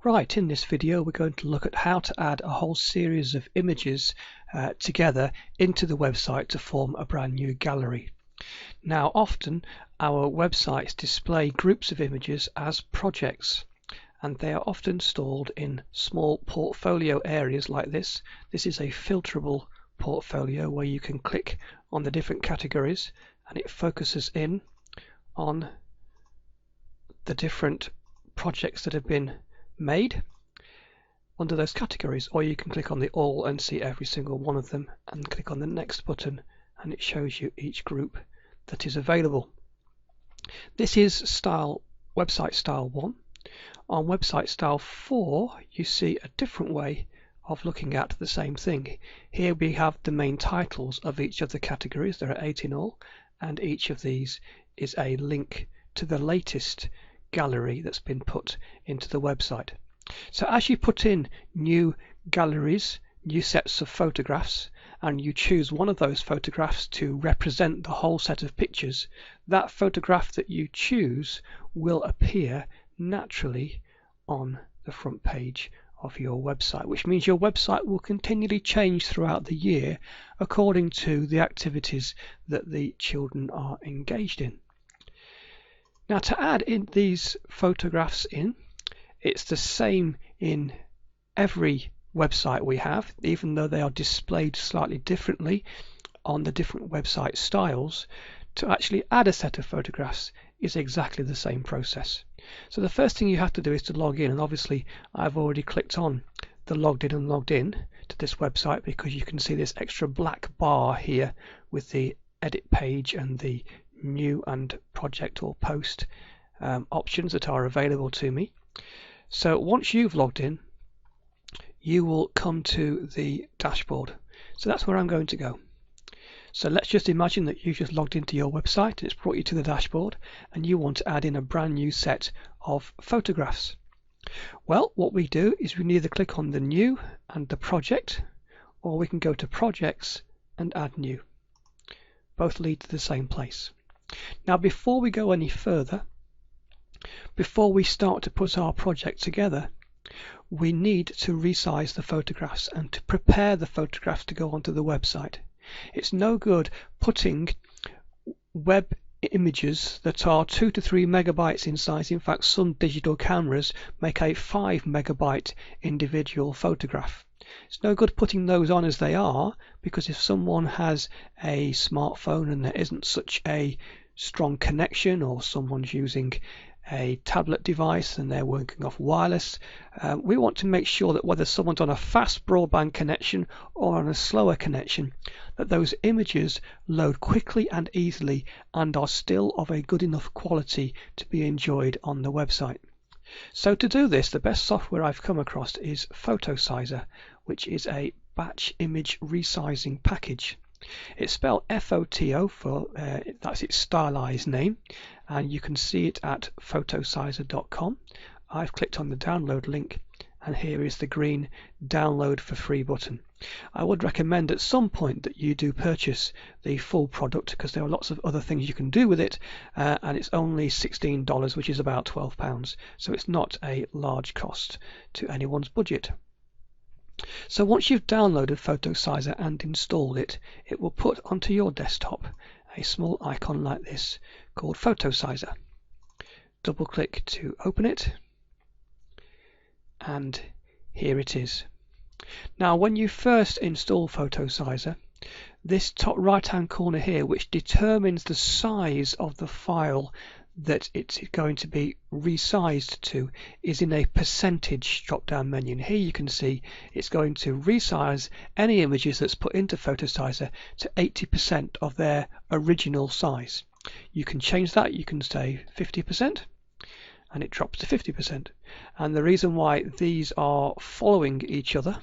Right, in this video we're going to look at how to add a whole series of images together into the website to form a brand new gallery. Now often our websites display groups of images as projects, and they are often stored in small portfolio areas like this. This is a filterable portfolio where you can click on the different categories and it focuses in on the different projects that have been made under those categories, or you can click on the all and see every single one of them and click on the next button and it shows you each group that is available. This is website style 1. On website style 4 you see a different way of looking at the same thing. Here we have the main titles of each of the categories. There are 8 in all, and each of these is a link to the latest gallery that's been put into the website. So as you put in new galleries, new sets of photographs, and you choose one of those photographs to represent the whole set of pictures, that photograph that you choose will appear naturally on the front page of your website, which means your website will continually change throughout the year according to the activities that the children are engaged in. Now, to add in these photographs in, it's the same in every website we have, even though they are displayed slightly differently on the different website styles. To actually add a set of photographs is exactly the same process. So the first thing you have to do is to log in, and obviously I've already clicked on the logged in and logged in to this website because you can see this extra black bar here with the edit page and the new and project or post options that are available to me. So once you've logged in, you will come to the dashboard. So that's where I'm going to go. So let's just imagine that you've just logged into your website and it's brought you to the dashboard and you want to add in a brand new set of photographs. Well, what we do is we can either click on the new and the project, or we can go to projects and add new. Both lead to the same place. Now, before we go any further, before we start to put our project together, we need to resize the photographs and to prepare the photographs to go onto the website. It's no good putting web images that are 2 to 3 megabytes in size. In fact, some digital cameras make a 5 megabyte individual photograph. It's no good putting those on as they are, because if someone has a smartphone and there isn't such a strong connection, or someone's using a tablet device and they're working off wireless, we want to make sure that whether someone's on a fast broadband connection or on a slower connection, that those images load quickly and easily and are still of a good enough quality to be enjoyed on the website. So to do this, the best software I've come across is Photosizer, which is a batch image resizing package. It's spelled FOTO for that's its stylized name, and you can see it at photosizer.com. I've clicked on the download link and here is the green download for free button. I would recommend at some point that you do purchase the full product, because there are lots of other things you can do with it, and it's only $16, which is about £12, so it's not a large cost to anyone's budget. So once you've downloaded Photosizer and installed it, it will put onto your desktop a small icon like this called Photosizer. Double click to open it, and here it is. Now, when you first install Photosizer, this top right hand corner here, which determines the size of the file that it's going to be resized to, is in a percentage drop down menu, and here you can see it's going to resize any images that's put into Photosizer to 80% of their original size. You can change that. You can say 50% and it drops to 50%, and the reason why these are following each other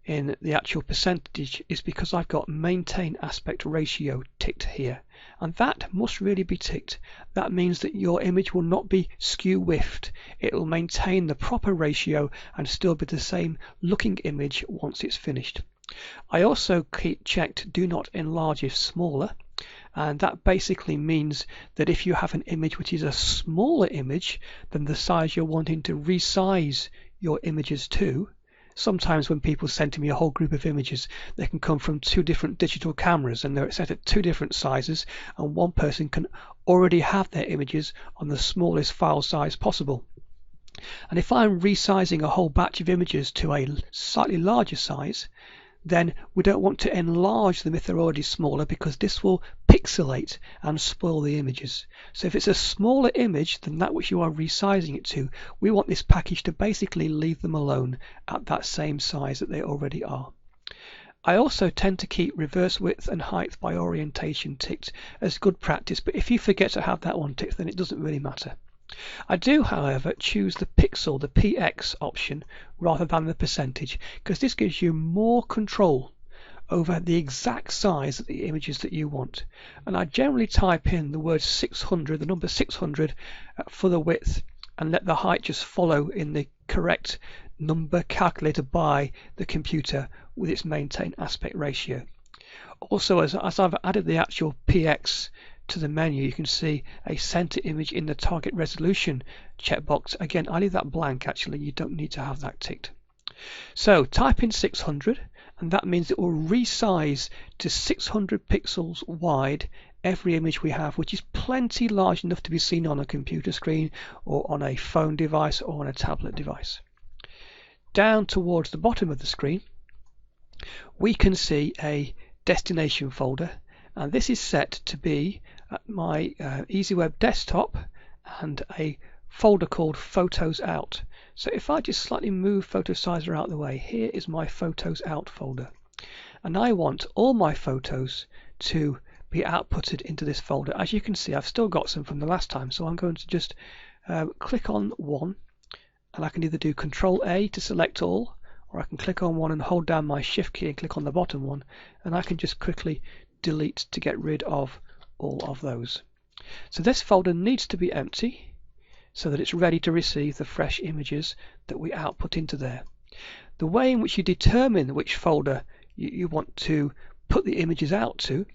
in the actual percentage is because I've got maintain aspect ratio ticked here, and that must really be ticked. That means that your image will not be skew whiffed. It will maintain the proper ratio and still be the same looking image once it's finished. I also checked do not enlarge if smaller, and that basically means that if you have an image which is a smaller image than the size you're wanting to resize your images to. Sometimes when people send to me a whole group of images, they can come from 2 different digital cameras and they're set at 2 different sizes, and one person can already have their images on the smallest file size possible. And if I'm resizing a whole batch of images to a slightly larger size, then we don't want to enlarge them if they're already smaller, because this will pixelate and spoil the images. So if it's a smaller image than that which you are resizing it to, we want this package to basically leave them alone at that same size that they already are. I also tend to keep reverse width and height by orientation ticked as good practice, but if you forget to have that one ticked, then it doesn't really matter. I do, however, choose the pixel, the PX option, rather than the percentage, because this gives you more control over the exact size of the images that you want. And I generally type in the word 600, the number 600 for the width, and let the height just follow in the correct number calculated by the computer with its maintained aspect ratio. Also, as I've added the actual PX to the menu, you can see a center image in the target resolution checkbox. Again, I leave that blank actually, you don't need to have that ticked. So type in 600 and that means it will resize to 600 pixels wide every image we have, which is plenty large enough to be seen on a computer screen or on a phone device or on a tablet device. Down towards the bottom of the screen we can see a destination folder, and this is set to be at my EasyWeb desktop and a folder called Photos Out. So if I just slightly move Photosizer out of the way, here is my Photos Out folder, and I want all my photos to be outputted into this folder. As you can see, I've still got some from the last time, so I'm going to just click on one, and I can either do Control A to select all, or I can click on one and hold down my Shift key and click on the bottom one, and I can just quickly delete to get rid of all of those. So this folder needs to be empty so that it's ready to receive the fresh images that we output into there. The way in which you determine which folder you want to put the images out to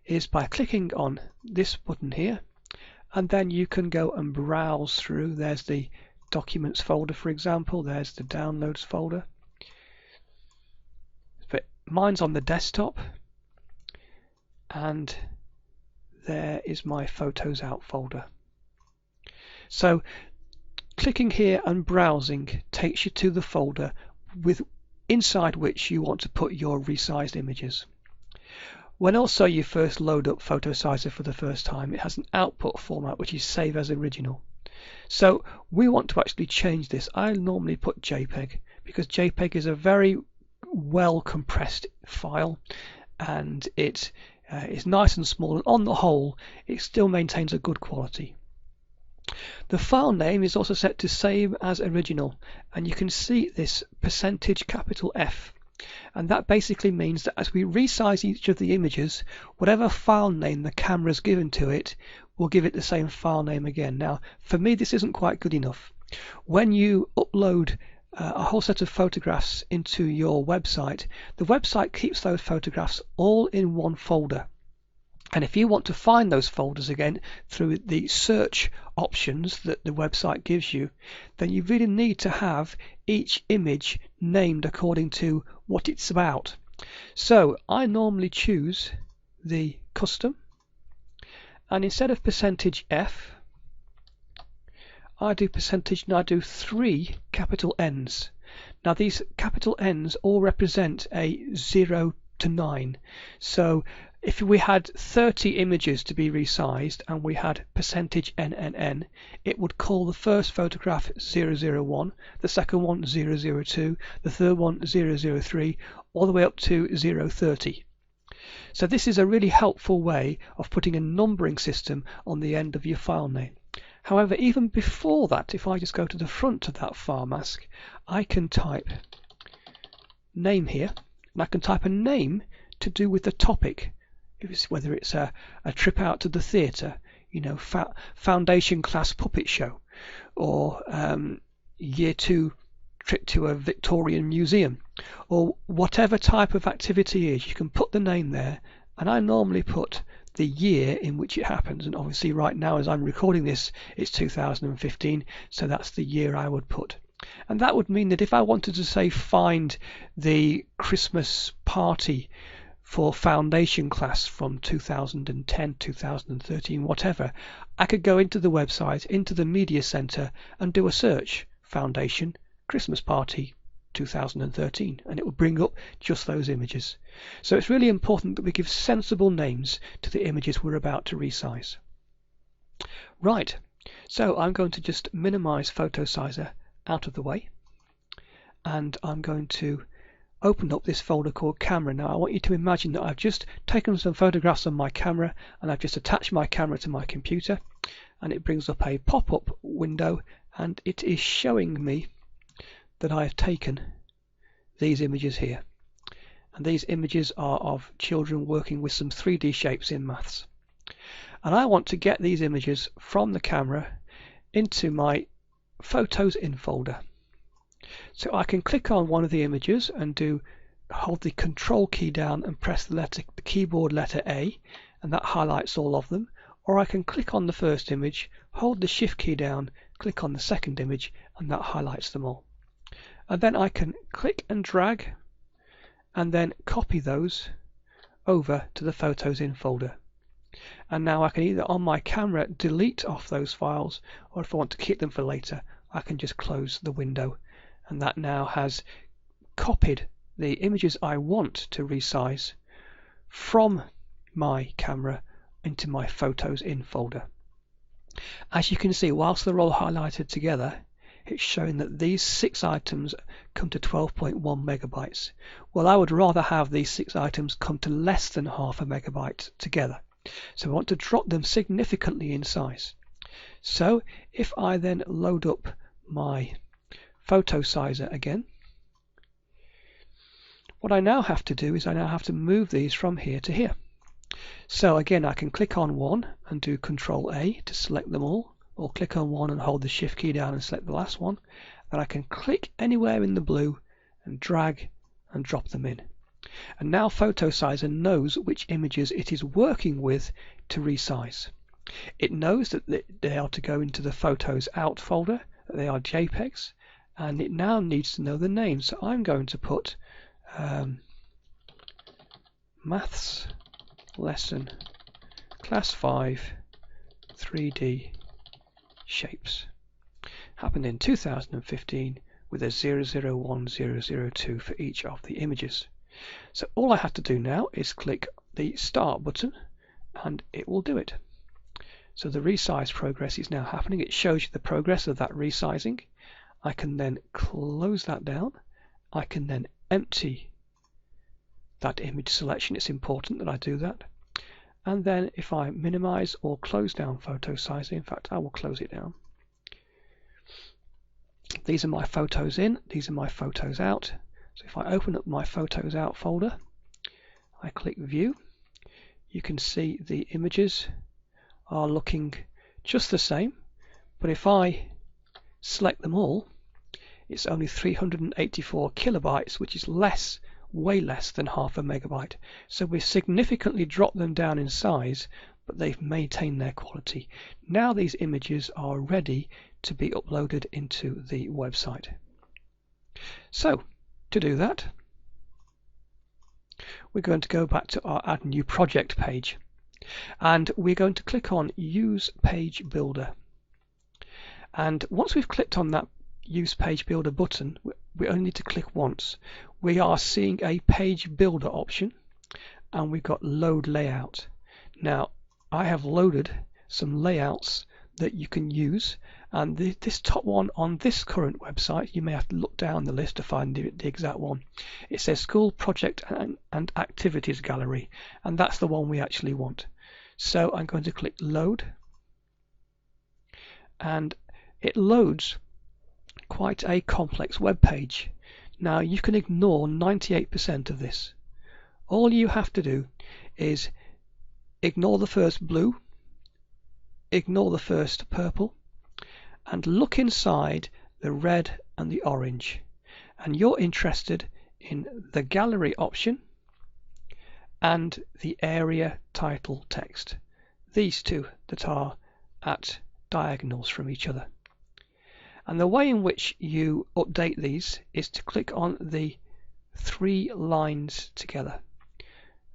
is by clicking on this button here, and then you can go and browse through. There's the Documents folder, for example, there's the Downloads folder, but mine's on the desktop, and there is my Photos Out folder. So clicking here and browsing takes you to the folder inside which you want to put your resized images. When also you first load up Photosizer for the first time, it has an output format which is Save as Original. So we want to actually change this. I normally put JPEG because JPEG is a very well compressed file, and it is nice and small, and on the whole it still maintains a good quality. The file name is also set to Save as Original, and you can see this %F, and that basically means that as we resize each of the images, whatever file name the camera's given to it will give it the same file name again. Now for me this isn't quite good enough. When you upload a whole set of photographs into your website, the website keeps those photographs all in one folder. And if you want to find those folders again through the search options that the website gives you, then you really need to have each image named according to what it's about. So I normally choose the custom, and instead of %F, I do percentage, and I do 3 capital N's. Now these capital N's all represent a 0 to 9. So if we had 30 images to be resized and we had %NNN, it would call the first photograph 001, the second one 002, the third one 003, all the way up to 030. So this is a really helpful way of putting a numbering system on the end of your file name. However, even before that, if I just go to the front of that file mask, I can type name here, and I can type a name to do with the topic. Whether it's a trip out to the theatre, you know, foundation class puppet show, or year 2 trip to a Victorian museum, or whatever type of activity is, you can put the name there, and I normally put the year in which it happens. And obviously right now as I'm recording this, it's 2015, so that's the year I would put. And that would mean that if I wanted to say find the Christmas party for foundation class from 2010, 2013, whatever, I could go into the website, into the media center and do a search, foundation Christmas party 2013, and it will bring up just those images. So it's really important that we give sensible names to the images we're about to resize. Right, so I'm going to just minimize Photosizer out of the way, and I'm going to open up this folder called camera. Now I want you to imagine that I've just taken some photographs on my camera and I've just attached my camera to my computer, and it brings up a pop-up window and it is showing me that I have taken these images here, and these images are of children working with some 3D shapes in maths, and I want to get these images from the camera into my Photos in folder. So I can click on one of the images and hold the Control key down and press the keyboard letter A, and that highlights all of them. Or I can click on the first image, hold the Shift key down, click on the second image, and that highlights them all. And then I can click and drag and then copy those over to the Photos in folder. And now I can either on my camera delete off those files, or if I want to keep them for later, I can just close the window, and that now has copied the images I want to resize from my camera into my Photos in folder. As you can see, whilst they're all highlighted together, it's showing that these 6 items come to 12.1 megabytes. Well, I would rather have these 6 items come to less than half a megabyte together. So I want to drop them significantly in size. So if I then load up my Photosizer again, what I now have to do is I now have to move these from here to here. So again, I can click on one and do Control A to select them all, or click on one and hold the Shift key down and select the last one. Then I can click anywhere in the blue and drag and drop them in. And now Photosizer knows which images it is working with to resize. It knows that they are to go into the Photos Out folder, that they are JPEGs, and it now needs to know the name. So I'm going to put Maths Lesson Class 5 3D Shapes. Happened in 2015 with a 001002 for each of the images. So all I have to do now is click the Start button and it will do it. So the resize progress is now happening. It shows you the progress of that resizing. I can then close that down. I can then empty that image selection. It's important that I do that. And then if I minimize or close down Photosizer, in fact I will close it down. These are my photos in, these are my photos out. So if I open up my Photos Out folder, I click View, you can see the images are looking just the same, but if I select them all, it's only 384 kilobytes, which is less, way less than half a megabyte. So we've significantly dropped them down in size, but they've maintained their quality. Now these images are ready to be uploaded into the website. So to do that, we're going to go back to our Add New Project page, and we're going to click on Use Page Builder. And once we've clicked on that Use Page Builder button, we only need to click once. We are seeing a Page Builder option, and we've got Load Layout. Now, I have loaded some layouts that you can use, and this top one on this current website, you may have to look down the list to find the exact one. It says School Project and Activities Gallery, and that's the one we actually want. So I'm going to click Load, and it loads quite a complex web page. Now you can ignore 98% of this. All you have to do is ignore the first blue, ignore the first purple, and look inside the red and the orange. And you're interested in the gallery option and the area title text. These two that are at diagonals from each other. And the way in which you update these is to click on the 3 lines together.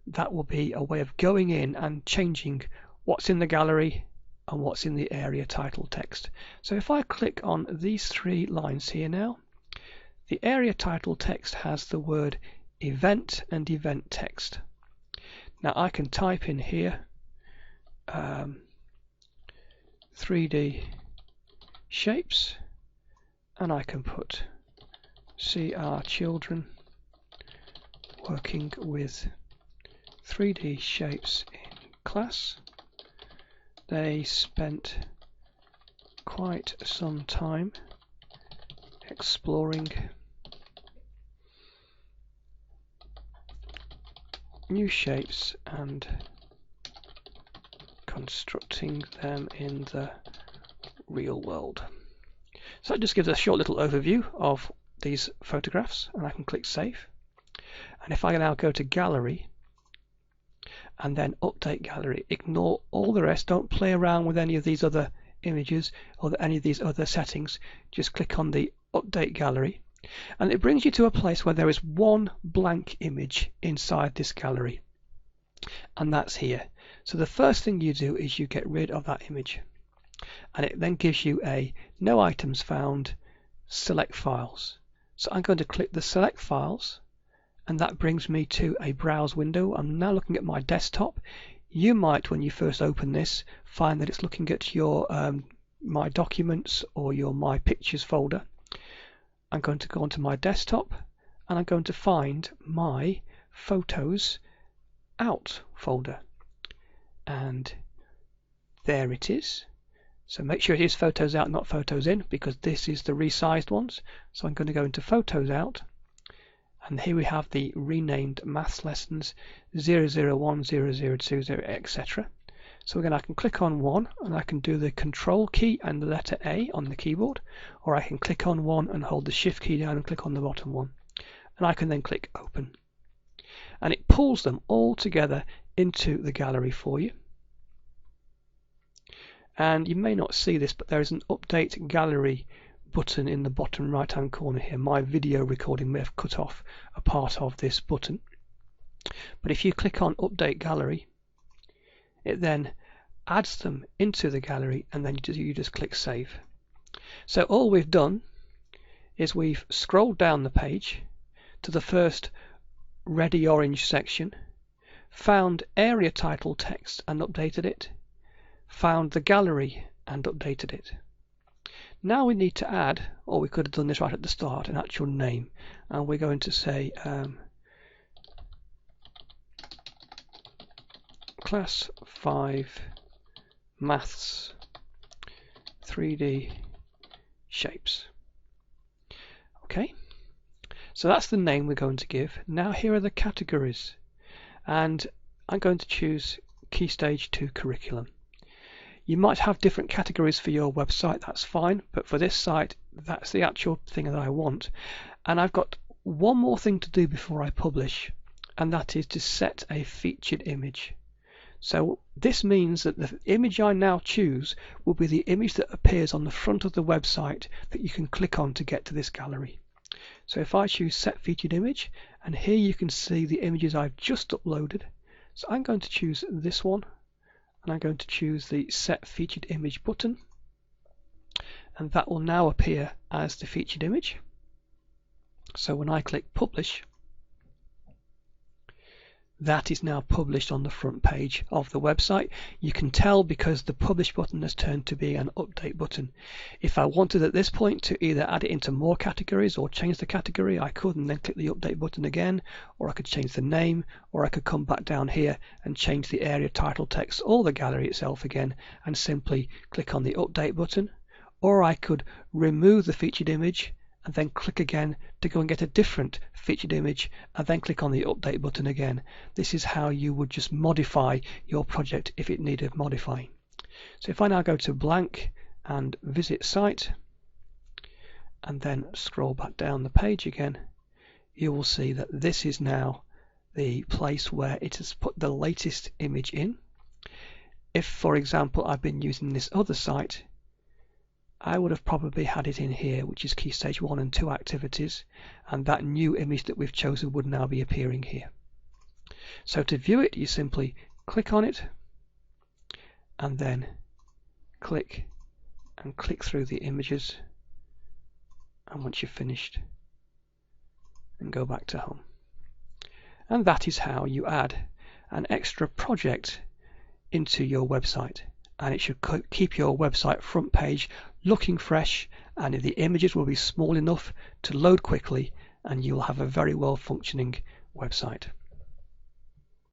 That will be a way of going in and changing what's in the gallery and what's in the area title text. So if I click on these 3 lines here now, the area title text has the word event and event text. Now I can type in here 3D shapes, and I can put see our children working with 3D shapes in class. They spent quite some time exploring new shapes and constructing them in the real world. So it just gives a short little overview of these photographs, and I can click save. And if I now go to gallery and then update gallery, ignore all the rest, don't play around with any of these other images or any of these other settings, just click on the update gallery, and it brings you to a place where there is one blank image inside this gallery, and that's here. So the first thing you do is you get rid of that image, and it then gives you a no items found, select files. So I'm going to click the select files, and that brings me to a browse window. I'm now looking at my desktop. You might, when you first open this, find that it's looking at your my documents or your my pictures folder. I'm going to go onto my desktop, and I'm going to find my photos out folder, and there it is. So make sure it is photos out, not photos in, because this is the resized ones. So I'm going to go into photos out, and here we have the renamed maths lessons 001, 0020, etc. So again, I can click on one, and I can do the control key and the letter A on the keyboard, or I can click on one and hold the shift key down and click on the bottom one, and I can then click open, and it pulls them all together into the gallery for you. And you may not see this, but there is an update gallery button in the bottom right hand corner here. My video recording may have cut off a part of this button, but if you click on update gallery, it then adds them into the gallery, and then you just click save. So all we've done is we've scrolled down the page to the first reddy orange section, found area title text and updated it, found the gallery and updated it. Now we need to add, or we could have done this right at the start, an actual name, and we're going to say Class 5 Maths 3D Shapes. Okay, so that's the name we're going to give. Now here are the categories, and I'm going to choose Key Stage 2 Curriculum. You might have different categories for your website, that's fine, but for this site, that's the actual thing that I want. And I've got one more thing to do before I publish, and that is to set a featured image. So this means that the image I now choose will be the image that appears on the front of the website that you can click on to get to this gallery. So if I choose set featured image, and here you can see the images I've just uploaded. So I'm going to choose this one, and I'm going to choose the set featured image button, and that will now appear as the featured image. So when I click publish, that is now published on the front page of the website. You can tell because the publish button has turned to be an update button. If I wanted at this point to either add it into more categories or change the category, I could, and then click the update button again, or I could change the name, or I could come back down here and change the area title text or the gallery itself again and simply click on the update button, or I could remove the featured image and then click again to go and get a different featured image, and then click on the update button again. This is how you would just modify your project if it needed modifying. So if I now go to blank and visit site, and then scroll back down the page again, you will see that this is now the place where it has put the latest image in. If, for example, I've been using this other site, I would have probably had it in here, which is Key Stage 1 and 2 activities, and that new image that we've chosen would now be appearing here. So to view it, you simply click on it and then click through the images, and once you've finished, then go back to home. And that is how you add an extra project into your website, and it should keep your website front page looking fresh, and the images will be small enough to load quickly, and you'll have a very well functioning website.